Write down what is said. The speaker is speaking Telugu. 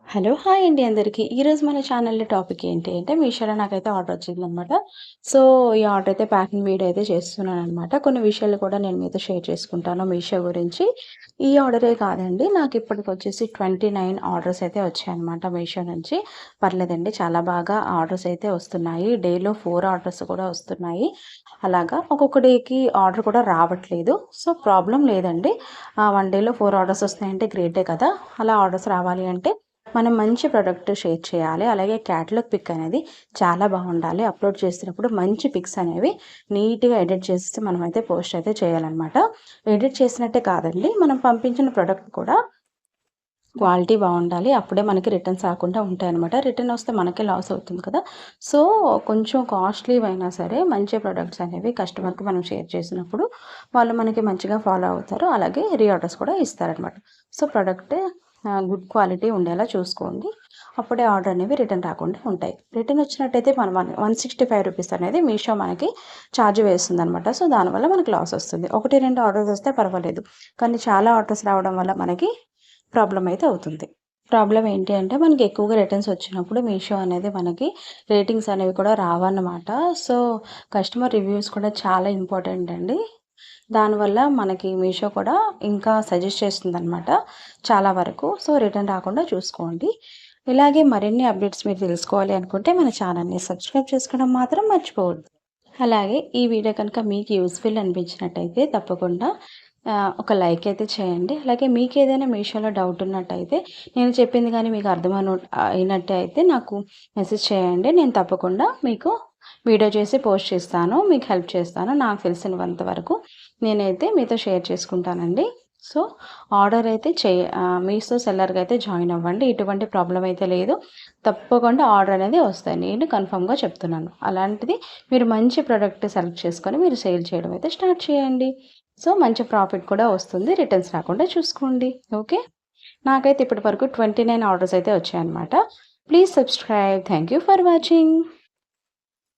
హలో! హాయ్ అండి అందరికీ. ఈరోజు మన ఛానల్‌లో టాపిక్ ఏంటి అంటే మీషోలో నాకైతే ఆర్డర్ వచ్చిందనమాట. సో, ఈ ఆర్డర్ అయితే ప్యాకింగ్ వీడియో అయితే చేస్తున్నాననమాట. కొన్ని విషయాలు కూడా నేను మీతో షేర్ చేసుకుంటాను మీషో గురించి. ఈ ఆర్డరే కాదండి, నాకు ఇప్పటికొచ్చేసి 29 ఆర్డర్స్ అయితే వచ్చాయన్నమాట మీషో నుంచి. పర్లేదండి, చాలా బాగా ఆర్డర్స్ అయితే వస్తున్నాయి. డేలో 4 ఆర్డర్స్ కూడా వస్తున్నాయి. అలాగా ఒక్కొక్క డేకి ఆర్డర్ కూడా రావట్లేదు. సో, ప్రాబ్లమ్ లేదండి. 1 డేలో 4 ఆర్డర్స్ వస్తున్నాయంటే గ్రేటే కదా! అలా ఆర్డర్స్ రావాలి అంటే మనం మంచి ప్రొడక్ట్ షేర్ చేయాలి. అలాగే క్యాటలాగ్ పిక్ అనేది చాలా బాగుండాలి. అప్లోడ్ చేసినప్పుడు మంచి పిక్స్ అనేవి నీట్‌గా ఎడిట్ చేసేసి మనమైతే పోస్ట్ అయితే చేయాలనమాట. ఎడిట్ చేసినట్టే కాదండి, మనం పంపించిన ప్రొడక్ట్ కూడా క్వాలిటీ బాగుండాలి. అప్పుడే మనకి రిటర్న్స్ రాకుండా ఉంటాయన్నమాట. రిటర్న్ వస్తే మనకే లాస్ అవుతుంది కదా! సో, కొంచెం కాస్ట్‌లీవైనా సరే మంచి ప్రొడక్ట్స్ అనేవి కస్టమర్‌కి మనం షేర్ చేసినప్పుడు వాళ్ళు మనకి మంచిగా ఫాలో అవుతారు. అలాగే రీఆర్డర్స్ కూడా ఇస్తారనమాట. సో, ప్రొడక్ట్ గుడ్ క్వాలిటీ ఉండేలా చూసుకోండి. అప్పుడే ఆర్డర్ అనేవి రిటర్న్ రాకుండా ఉంటాయి. రిటర్న్ వచ్చినట్టయితే మనం 165 రూపీస్ అనేది మీషో మనకి ఛార్జ్ వేస్తుందనమాట. సో, దానివల్ల మనకి లాస్ వస్తుంది. 1, 2 ఆర్డర్స్ వస్తే పర్వాలేదు. కానీ చాలా ఆర్డర్స్ రావడం వల్ల మనకి ప్రాబ్లమ్ అయితే అవుతుంది. ప్రాబ్లమ్ ఏంటి అంటే మనకి ఎక్కువగా రిటర్న్స్ వచ్చినప్పుడు మీషో అనేది మనకి రేటింగ్స్ అనేవి కూడా రావన్నమాట. సో, కస్టమర్ రివ్యూస్ కూడా చాలా ఇంపార్టెంట్ అండి. దానివల్ల మనకి మీషో కూడా ఇంకా సజెస్ట్ చేస్తుందనమాట చాలా వరకు. సో, రిటర్న్ రాకుండా చూసుకోండి. ఇలాగే మరిన్ని అప్డేట్స్ మీరు తెలుసుకోవాలి అనుకుంటే మన ఛానల్‌ని సబ్స్క్రైబ్ చేసుకోవడం మాత్రం మర్చిపోవద్దు. అలాగే ఈ వీడియో కనుక మీకు యూజ్‌ఫుల్ అనిపించినట్టయితే తప్పకుండా ఒక లైక్ అయితే చేయండి. అలాగే మీకేదైనా మీషోలో డౌట్ ఉన్నట్టయితే నేను చెప్పింది గానీ మీకు అయినట్టే అయితే నాకు మెసేజ్ చేయండి. నేను తప్పకుండా మీకు వీడియో చేసి పోస్ట్ చేస్తాను. మీకు హెల్ప్ చేస్తాను. నాకు తెలిసినంత వరకు నేనైతే మీతో షేర్ చేసుకుంటానండి. సో, ఆర్డర్ అయితే మీషో సెల్లర్‌గా అయితే జాయిన్ అవ్వండి. ఎటువంటి ప్రాబ్లమ్ అయితే లేదు. తప్పకుండా ఆర్డర్ అనేది వస్తాయి. నేను కన్ఫర్మ్‌గా చెప్తున్నాను. అలాంటిది మీరు మంచి ప్రొడక్ట్ సెలెక్ట్ చేసుకొని మీరు సేల్ చేయడం అయితే స్టార్ట్ చేయండి. సో, మంచి ప్రాఫిట్ కూడా వస్తుంది. రిటర్న్స్ రాకుండా చూసుకోండి. ఓకే. నాకైతే ఇప్పటి వరకు 29 ఆర్డర్స్ అయితే వచ్చాయన్నమాట. Please subscribe. Thank you for watching.